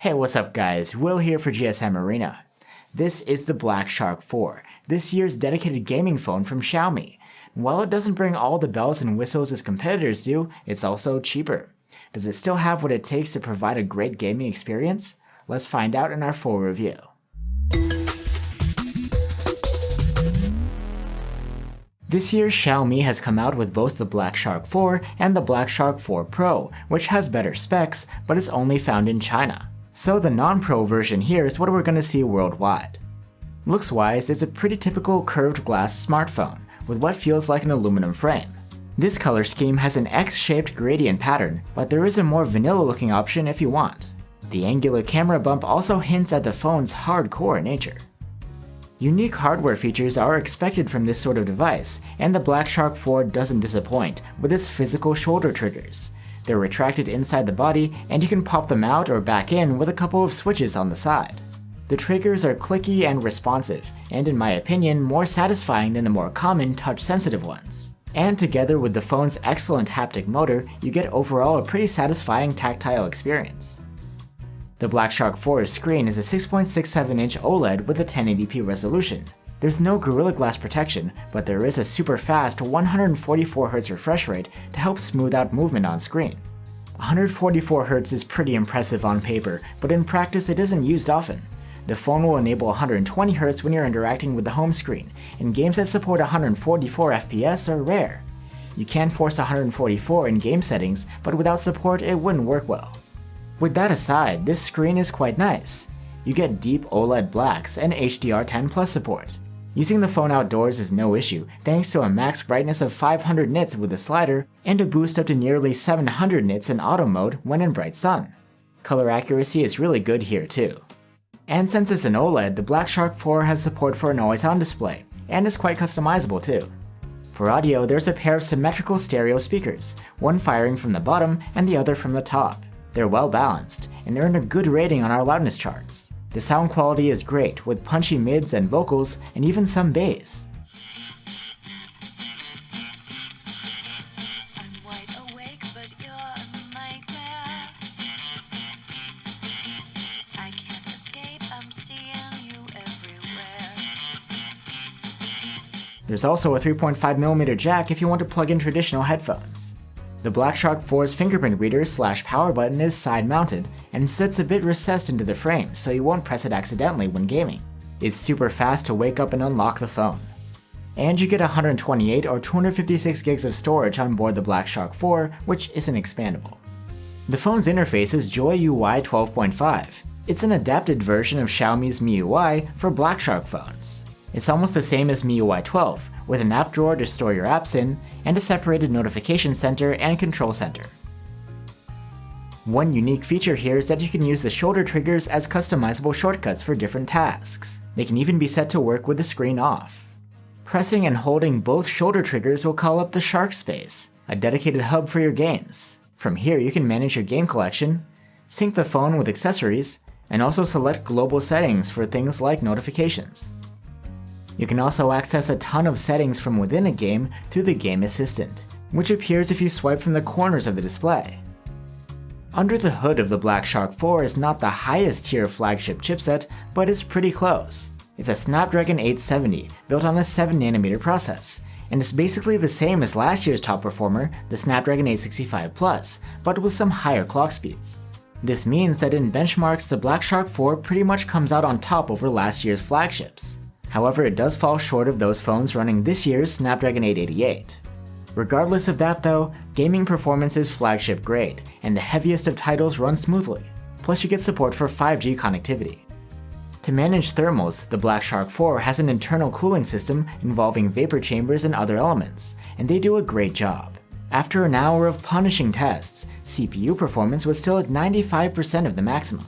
Hey, what's up guys, Will here for GSM Arena. This is the Black Shark 4, this year's dedicated gaming phone from Xiaomi. While it doesn't bring all the bells and whistles its competitors do, it's also cheaper. Does it still have what it takes to provide a great gaming experience? Let's find out in our full review. This year, Xiaomi has come out with both the Black Shark 4 and the Black Shark 4 Pro, which has better specs, but is only found in China. So the non-Pro version here is what we're going to see worldwide. Looks-wise, it's a pretty typical curved glass smartphone, with what feels like an aluminum frame. This color scheme has an X-shaped gradient pattern, but there is a more vanilla-looking option if you want. The angular camera bump also hints at the phone's hardcore nature. Unique hardware features are expected from this sort of device, and the Black Shark 4 doesn't disappoint with its physical shoulder triggers. They're retracted inside the body, and you can pop them out or back in with a couple of switches on the side. The triggers are clicky and responsive, and in my opinion, more satisfying than the more common touch-sensitive ones. And together with the phone's excellent haptic motor, you get overall a pretty satisfying tactile experience. The Black Shark 4's screen is a 6.67-inch OLED with a 1080p resolution. There's no Gorilla Glass protection, but there is a super fast 144Hz refresh rate to help smooth out movement on screen. 144Hz is pretty impressive on paper, but in practice it isn't used often. The phone will enable 120Hz when you're interacting with the home screen, and games that support 144 FPS are rare. You can force 144 in game settings, but without support it wouldn't work well. With that aside, this screen is quite nice. You get deep OLED blacks and HDR10+ support. Using the phone outdoors is no issue thanks to a max brightness of 500 nits with the slider and a boost up to nearly 700 nits in auto mode when in bright sun. Color accuracy is really good here too. And since it's an OLED, the Black Shark 4 has support for an always-on display, and is quite customizable too. For audio, there's a pair of symmetrical stereo speakers, one firing from the bottom and the other from the top. They're well balanced, and earn a good rating on our loudness charts. The sound quality is great, with punchy mids and vocals, and even some bass. I'm wide awake, but you're a nightmare. I can't escape, I'm seeing you everywhere. There's also a 3.5mm jack if you want to plug in traditional headphones. The Black Shark 4's fingerprint reader / power button is side-mounted and sits a bit recessed into the frame so you won't press it accidentally when gaming. It's super fast to wake up and unlock the phone. And you get 128 or 256 gigs of storage on board the Black Shark 4, which isn't expandable. The phone's interface is Joy UI 12.5. It's an adapted version of Xiaomi's MIUI for Black Shark phones. It's almost the same as MIUI 12, with an app drawer to store your apps in, and a separated notification center and control center. One unique feature here is that you can use the shoulder triggers as customizable shortcuts for different tasks. They can even be set to work with the screen off. Pressing and holding both shoulder triggers will call up the Shark Space, a dedicated hub for your games. From here you can manage your game collection, sync the phone with accessories, and also select global settings for things like notifications. You can also access a ton of settings from within a game through the Game Assistant, which appears if you swipe from the corners of the display. Under the hood of the Black Shark 4 is not the highest tier flagship chipset, but is pretty close. It's a Snapdragon 870 built on a 7nm process, and it's basically the same as last year's top performer, the Snapdragon 865 Plus, but with some higher clock speeds. This means that in benchmarks, the Black Shark 4 pretty much comes out on top over last year's flagships. However, it does fall short of those phones running this year's Snapdragon 888. Regardless of that though, gaming performance is flagship grade, and the heaviest of titles run smoothly. Plus you get support for 5G connectivity. To manage thermals, the Black Shark 4 has an internal cooling system involving vapor chambers and other elements, and they do a great job. After an hour of punishing tests, CPU performance was still at 95% of the maximum.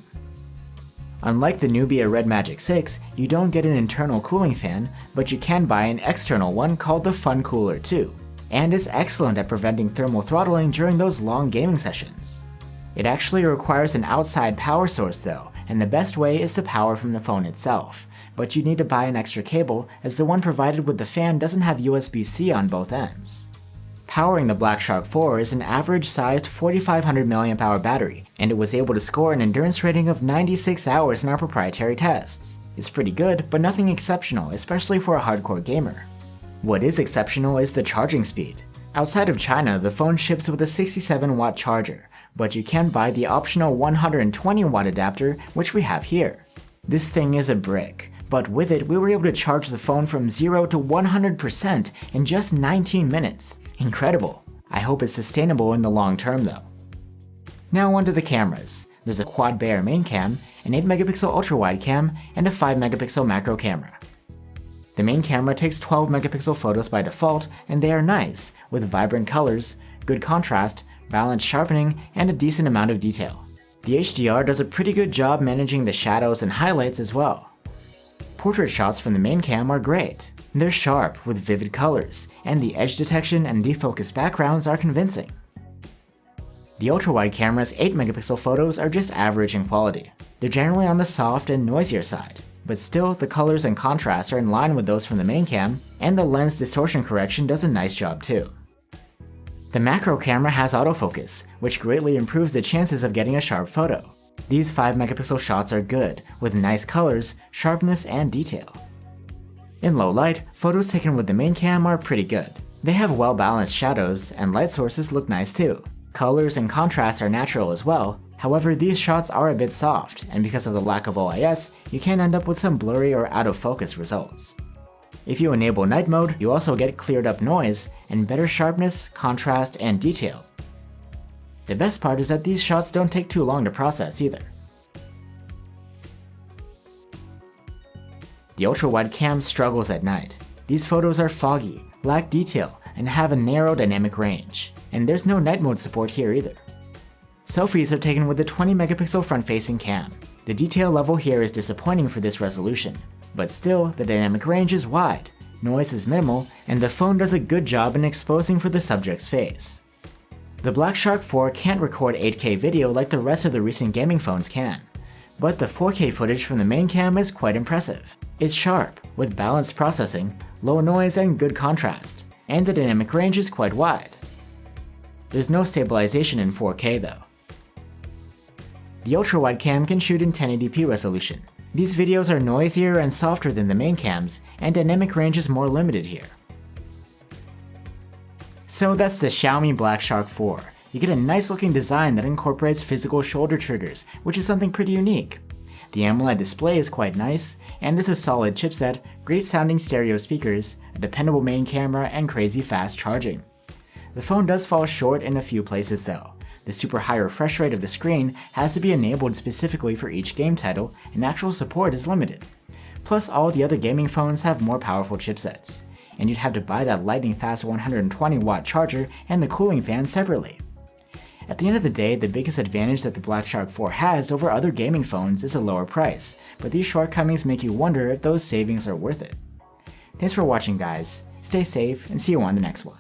Unlike the Nubia Red Magic 6, you don't get an internal cooling fan, but you can buy an external one called the Fun Cooler 2, and is excellent at preventing thermal throttling during those long gaming sessions. It actually requires an outside power source though, and the best way is to power from the phone itself, but you need to buy an extra cable as the one provided with the fan doesn't have USB-C on both ends. Powering the Black Shark 4 is an average-sized 4500 mAh battery, and it was able to score an endurance rating of 96 hours in our proprietary tests. It's pretty good, but nothing exceptional, especially for a hardcore gamer. What is exceptional is the charging speed. Outside of China, the phone ships with a 67-watt charger, but you can buy the optional 120-watt adapter, which we have here. This thing is a brick, but with it we were able to charge the phone from 0 to 100% in just 19 minutes. Incredible. I hope it's sustainable in the long term though. Now onto the cameras. There's a quad Bayer main cam, an 8-megapixel ultra-wide cam, and a 5-megapixel macro camera. The main camera takes 12-megapixel photos by default, and they are nice, with vibrant colors, good contrast, balanced sharpening, and a decent amount of detail. The HDR does a pretty good job managing the shadows and highlights as well. Portrait shots from the main cam are great. They're sharp with vivid colors, and the edge detection and defocus backgrounds are convincing. The ultra-wide camera's 8-megapixel photos are just average in quality. They're generally on the soft and noisier side, but still the colors and contrasts are in line with those from the main cam, and the lens distortion correction does a nice job too. The macro camera has autofocus, which greatly improves the chances of getting a sharp photo. These 5-megapixel shots are good, with nice colors, sharpness, and detail. In low light, photos taken with the main cam are pretty good. They have well-balanced shadows, and light sources look nice too. Colors and contrasts are natural as well, however these shots are a bit soft, and because of the lack of OIS, you can end up with some blurry or out-of-focus results. If you enable night mode, you also get cleared up noise, and better sharpness, contrast, and detail. The best part is that these shots don't take too long to process either. The ultra-wide cam struggles at night. These photos are foggy, lack detail, and have a narrow dynamic range, and there's no night mode support here either. Selfies are taken with a 20-megapixel front-facing cam. The detail level here is disappointing for this resolution, but still the dynamic range is wide, noise is minimal, and the phone does a good job in exposing for the subject's face. The Black Shark 4 can't record 8K video like the rest of the recent gaming phones can, but the 4K footage from the main cam is quite impressive. It's sharp, with balanced processing, low noise, and good contrast, and the dynamic range is quite wide. There's no stabilization in 4K though. The ultra-wide cam can shoot in 1080p resolution. These videos are noisier and softer than the main cams, and dynamic range is more limited here. So that's the Xiaomi Black Shark 4. You get a nice looking design that incorporates physical shoulder triggers, which is something pretty unique. The AMOLED display is quite nice, and there's a solid chipset, great sounding stereo speakers, a dependable main camera, and crazy fast charging. The phone does fall short in a few places though. The super high refresh rate of the screen has to be enabled specifically for each game title, and actual support is limited. Plus all the other gaming phones have more powerful chipsets, and you'd have to buy that lightning fast 120-watt charger and the cooling fan separately. At the end of the day, the biggest advantage that the Black Shark 4 has over other gaming phones is a lower price, but these shortcomings make you wonder if those savings are worth it. Thanks for watching guys, stay safe and see you on the next one.